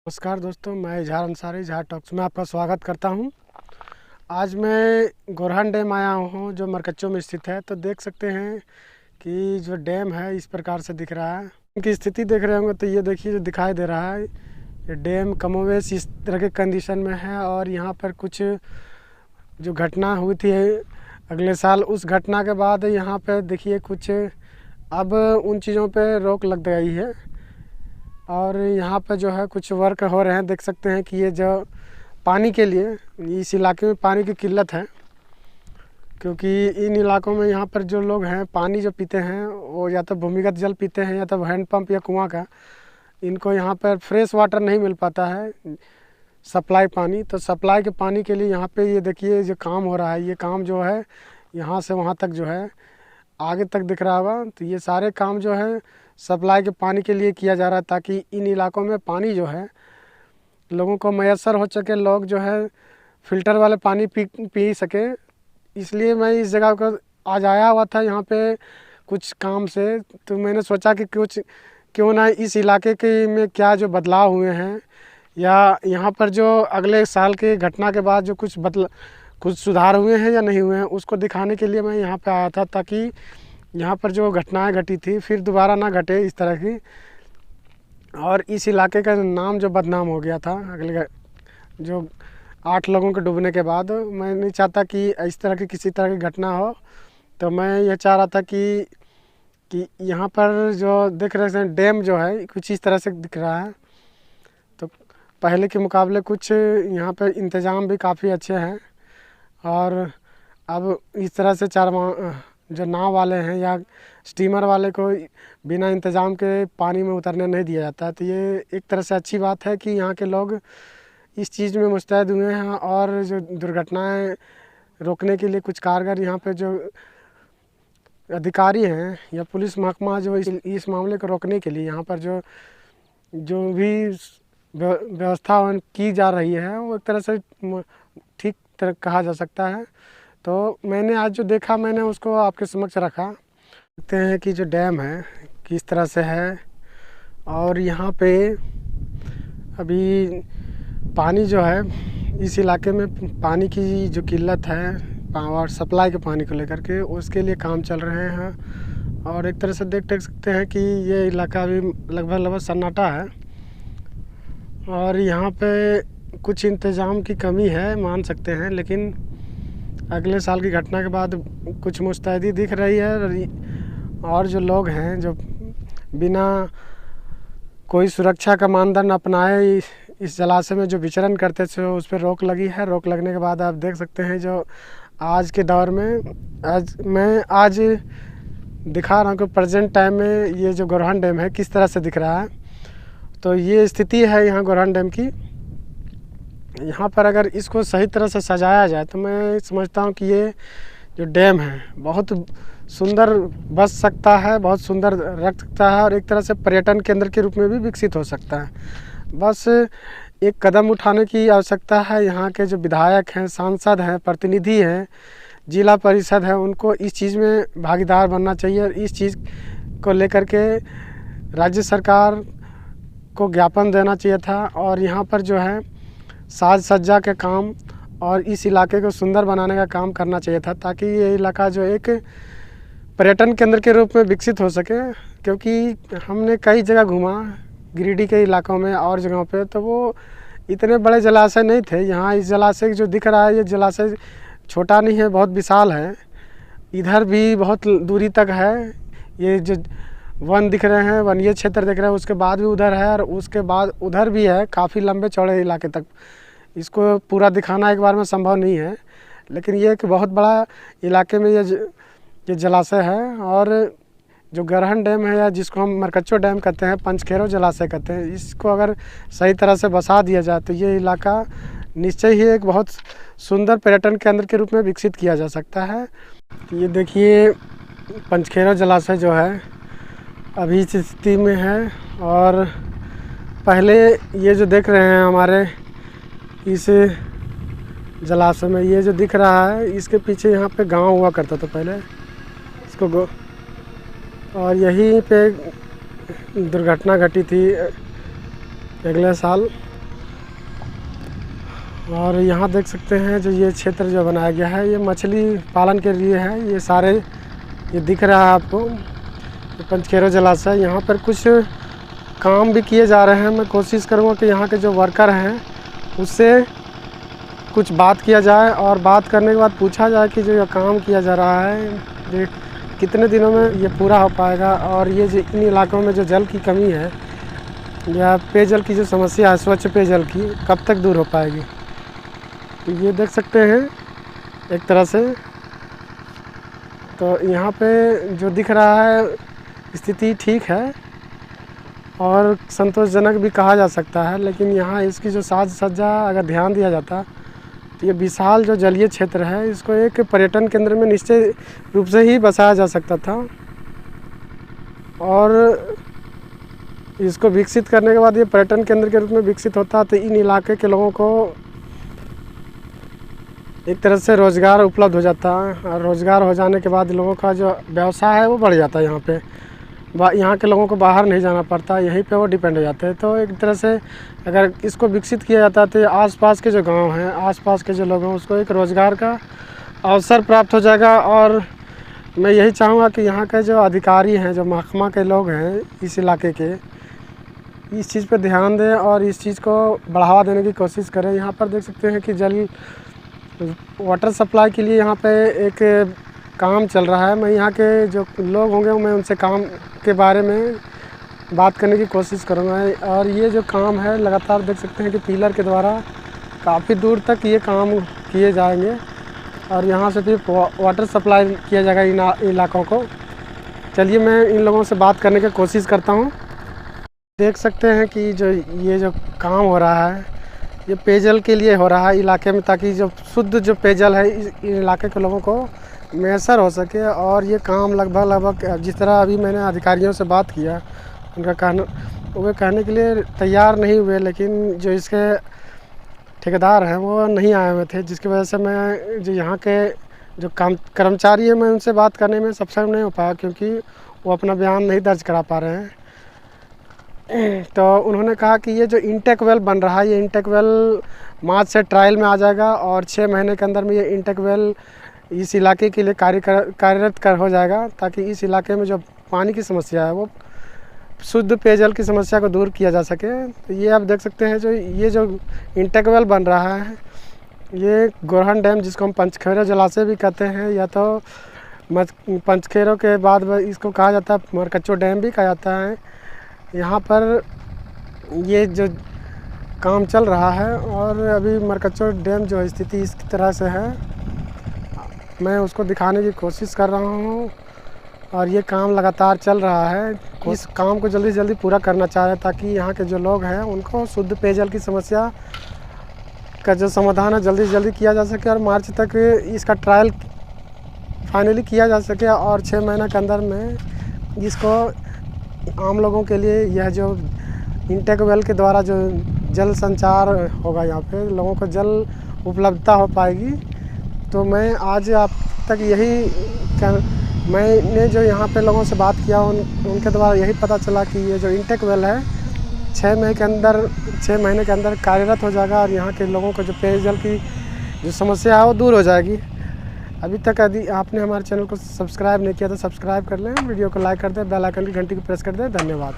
नमस्कार दोस्तों, मैं इजहार अंसारी इजहार टॉक्स में आपका स्वागत करता हूं। आज मैं गोरहन डैम आया हूं जो मरकच्चो में स्थित है। तो देख सकते हैं कि जो डैम है इस प्रकार से दिख रहा है। इनकी स्थिति देख रहे होंगे तो ये देखिए जो दिखाई दे रहा है, ये डैम कमोवेश इस तरह के कंडीशन में है। और यहाँ पर कुछ जो घटना हुई थी अगले साल, उस घटना के बाद यहाँ पर देखिए कुछ अब उन चीज़ों पर रोक लग गई है। और यहाँ पर जो है कुछ वर्क हो रहे हैं। देख सकते हैं कि ये जो पानी के लिए इस इलाके में पानी की किल्लत है, क्योंकि इन इलाकों में यहाँ पर जो लोग हैं पानी जो पीते हैं वो या तो भूमिगत जल पीते हैं या तो हैंडपम्प या कुआं का। इनको यहाँ पर फ्रेश वाटर नहीं मिल पाता है, सप्लाई पानी। तो सप्लाई के पानी के लिए यहाँ पे ये देखिए जो काम हो रहा है, ये काम जो है यहाँ से वहाँ तक जो है आगे तक दिख रहा होगा। तो ये सारे काम जो है सप्लाई के पानी के लिए किया जा रहा है, ताकि इन इलाकों में पानी जो है लोगों को मैसर हो सके, लोग जो है फ़िल्टर वाले पानी पी सके। इसलिए मैं इस जगह को आज आया हुआ था यहाँ पे कुछ काम से। तो मैंने सोचा कि कुछ क्यों ना इस इलाके के में क्या जो बदलाव हुए हैं या यहाँ पर जो अगले साल के घटना के बाद जो कुछ सुधार हुए हैं या नहीं हुए हैं, उसको दिखाने के लिए मैं यहाँ पे आया था, ताकि यहाँ पर जो घटनाएं घटी थी फिर दोबारा ना घटे इस तरह की। और इस इलाके का नाम जो बदनाम हो गया था अगले जो 8 लोगों के डूबने के बाद, मैं नहीं चाहता कि इस तरह की किसी तरह की घटना हो। तो मैं ये चाह रहा था कि यहाँ पर जो देख रहे हैं डैम जो है कुछ इस तरह से दिख रहा है। तो पहले के मुकाबले कुछ यहाँ पर इंतज़ाम भी काफ़ी अच्छे हैं। और अब इस तरह से जो नाव वाले हैं या स्टीमर वाले को बिना इंतज़ाम के पानी में उतरने नहीं दिया जाता है। तो ये एक तरह से अच्छी बात है कि यहाँ के लोग इस चीज़ में मुस्तैद हुए हैं। और जो दुर्घटनाएं रोकने के लिए कुछ कारगर यहाँ पे जो अधिकारी हैं या पुलिस महकमा जो इस मामले को रोकने के लिए यहाँ पर जो भी व्यवस्था की जा रही है वो एक तरह से ठीक तरह कहा जा सकता है। तो मैंने आज जो देखा मैंने उसको आपके समक्ष रखा। देखते हैं कि जो डैम है किस तरह से है। और यहाँ पे अभी पानी जो है इस इलाके में पानी की जो किल्लत है और सप्लाई के पानी को लेकर के, उसके लिए काम चल रहे हैं। और एक तरह से देख सकते हैं कि ये इलाका अभी लगभग सन्नाटा है। और यहाँ पे कुछ इंतज़ाम की कमी है मान सकते हैं, लेकिन अगले साल की घटना के बाद कुछ मुस्तैदी दिख रही है। और जो लोग हैं जो बिना कोई सुरक्षा का मानदंड अपनाए इस जलाशय में जो विचरण करते थे उस पर रोक लगी है। रोक लगने के बाद आप देख सकते हैं जो आज के दौर में आज दिखा रहा हूँ कि प्रेजेंट टाइम में ये जो गोरहन डैम है किस तरह से दिख रहा है। तो ये स्थिति है यहाँ गोरहन डैम की। यहाँ पर अगर इसको सही तरह से सजाया जाए तो मैं समझता हूँ कि ये जो डैम है बहुत सुंदर बच सकता है, बहुत सुंदर रख सकता है और एक तरह से पर्यटन केंद्र के रूप में भी विकसित हो सकता है। बस एक कदम उठाने की आवश्यकता है। यहाँ के जो विधायक हैं, सांसद हैं, प्रतिनिधि हैं, जिला परिषद है, उनको इस चीज़ में भागीदार बनना चाहिए। और इस चीज़ को लेकर के राज्य सरकार को ज्ञापन देना चाहिए था। और यहाँ पर जो है साज सज्जा के काम और इस इलाके को सुंदर बनाने का काम करना चाहिए था, ताकि ये इलाका जो एक पर्यटन केंद्र के रूप में विकसित हो सके। क्योंकि हमने कई जगह घूमा गिरिडीह के इलाकों में और जगहों पे, तो वो इतने बड़े जलाशय नहीं थे। यहाँ इस जलाशय जो दिख रहा है ये जलाशय छोटा नहीं है, बहुत विशाल है। इधर भी बहुत दूरी तक है। ये जो वन दिख रहे हैं, वनीय क्षेत्र दिख रहे हैं, उसके बाद भी उधर है और उसके बाद उधर भी है, काफ़ी लंबे चौड़े इलाके तक। इसको पूरा दिखाना एक बार में संभव नहीं है, लेकिन ये एक बहुत बड़ा इलाके में ये जलाशय है। और जो गोरहन डैम है या जिसको हम मरकच्चो डैम कहते हैं, पंचखेरो जलाशय कहते हैं, इसको अगर सही तरह से बसा दिया जाए तो ये इलाका निश्चय ही एक बहुत सुंदर पर्यटन केंद्र के रूप में विकसित किया जा सकता है। ये देखिए पंचखेरो जलाशय जो है अभी इस स्थिति में है। और पहले ये जो देख रहे हैं हमारे इस जलाशय में ये जो दिख रहा है, इसके पीछे यहाँ पे गांव हुआ करता था पहले इसको और यहीं पे दुर्घटना घटी थी अगले साल। और यहाँ देख सकते हैं जो ये क्षेत्र जो बनाया गया है ये मछली पालन के लिए है। ये सारे ये दिख रहा है आपको, ये पंचखेरो जलाशय। यहाँ पर कुछ काम भी किए जा रहे हैं। मैं कोशिश करूँगा कि यहाँ के जो वर्कर हैं उससे कुछ बात किया जाए और बात करने के बाद पूछा जाए कि जो ये काम किया जा रहा है ये कितने दिनों में ये पूरा हो पाएगा, और ये जो इन इलाकों में जो जल की कमी है या पेयजल की जो समस्या है, स्वच्छ पेयजल की, कब तक दूर हो पाएगी। ये देख सकते हैं एक तरह से। तो यहाँ पे जो दिख रहा है स्थिति ठीक है और संतोषजनक भी कहा जा सकता है, लेकिन यहाँ इसकी जो साज सज्जा अगर ध्यान दिया जाता तो ये विशाल जो जलीय क्षेत्र है इसको एक पर्यटन केंद्र में निश्चित रूप से ही बसाया जा सकता था। और इसको विकसित करने के बाद ये पर्यटन केंद्र के रूप में विकसित होता तो इन इलाके के लोगों को एक तरह से रोज़गार उपलब्ध हो जाता है, और रोज़गार हो जाने के बाद लोगों का जो व्यवसाय है वो बढ़ जाता है। यहाँ पे यहाँ के लोगों को बाहर नहीं जाना पड़ता, यहीं पे वो डिपेंड हो जाते हैं। तो एक तरह से अगर इसको विकसित किया जाता तो आसपास के जो गांव हैं, आसपास के जो लोग हैं, उसको एक रोज़गार का अवसर प्राप्त हो जाएगा। और मैं यही चाहूँगा कि यहाँ के जो अधिकारी हैं, जो महकमा के लोग हैं इस इलाके के, इस चीज़ पर ध्यान दें और इस चीज़ को बढ़ावा देने की कोशिश करें। यहाँ पर देख सकते हैं कि जल वाटर सप्लाई के लिए यहाँ पे एक काम चल रहा है। मैं यहाँ के जो लोग होंगे मैं उनसे काम के बारे में बात करने की कोशिश करूँगा। और ये जो काम है लगातार देख सकते हैं कि पिलर के द्वारा काफ़ी दूर तक ये काम किए जाएंगे और यहाँ से फिर वाटर सप्लाई किया जाएगा इन इलाकों को। चलिए मैं इन लोगों से बात करने की कोशिश करता हूँ। देख सकते हैं कि जो ये जो काम हो रहा है ये पेयजल के लिए हो रहा है इलाके में, ताकि जो शुद्ध जो पेयजल है इस इलाके के लोगों को मैसर हो सके। और ये काम लगभग जिस तरह अभी मैंने अधिकारियों से बात किया, उनका कहना वो कहने के लिए तैयार नहीं हुए, लेकिन जो इसके ठेकेदार हैं वो नहीं आए हुए थे, जिसकी वजह से मैं जो यहाँ के जो कर्मचारी हैं मैं उनसे बात करने में सक्षम नहीं हो पाया, क्योंकि वो अपना बयान नहीं दर्ज करा पा रहे हैं। तो उन्होंने कहा कि ये जो इंटेक वेल बन रहा है ये इंटेक वेल मार्च से ट्रायल में आ जाएगा और 6 महीने के अंदर में ये इंटेक वेल इस इलाके के लिए कार्यरत हो जाएगा, ताकि इस इलाके में जो पानी की समस्या है वो शुद्ध पेयजल की समस्या को दूर किया जा सके। तो ये आप देख सकते हैं जो ये जो इंटेक वेल बन रहा है ये गोरहन डैम, जिसको हम पंचखेरो जलाशय भी कहते हैं, या तो पंचखेरो के बाद इसको कहा जाता है मरकच्चो डैम भी कहा जाता है। यहाँ पर ये जो काम चल रहा है और अभी मरकच्चो डैम जो स्थिति इस तरह से है, मैं उसको दिखाने की कोशिश कर रहा हूँ और ये काम लगातार चल रहा है। इस काम को जल्दी से जल्दी पूरा करना चाह रहे हैं, ताकि यहाँ के जो लोग हैं उनको शुद्ध पेयजल की समस्या का जो समाधान है जल्दी से जल्दी किया जा सके और मार्च तक इसका ट्रायल फाइनली किया जा सके और 6 महीने के अंदर में इसको आम लोगों के लिए यह जो इंटेक वेल के द्वारा जो जल संचार होगा, यहाँ पे लोगों को जल उपलब्धता हो पाएगी। तो मैं आज आप तक मैंने जो यहाँ पे लोगों से बात किया उनके द्वारा यही पता चला कि ये जो इंटेक वेल है 6 महीने के अंदर कार्यरत हो जाएगा और यहाँ के लोगों को जो पेयजल की जो समस्या है वो दूर हो जाएगी। अभी तक यदि आपने हमारे चैनल को सब्सक्राइब नहीं किया तो सब्सक्राइब कर लें, वीडियो को लाइक कर दें, बेल आइकन की घंटी को प्रेस कर दें। धन्यवाद।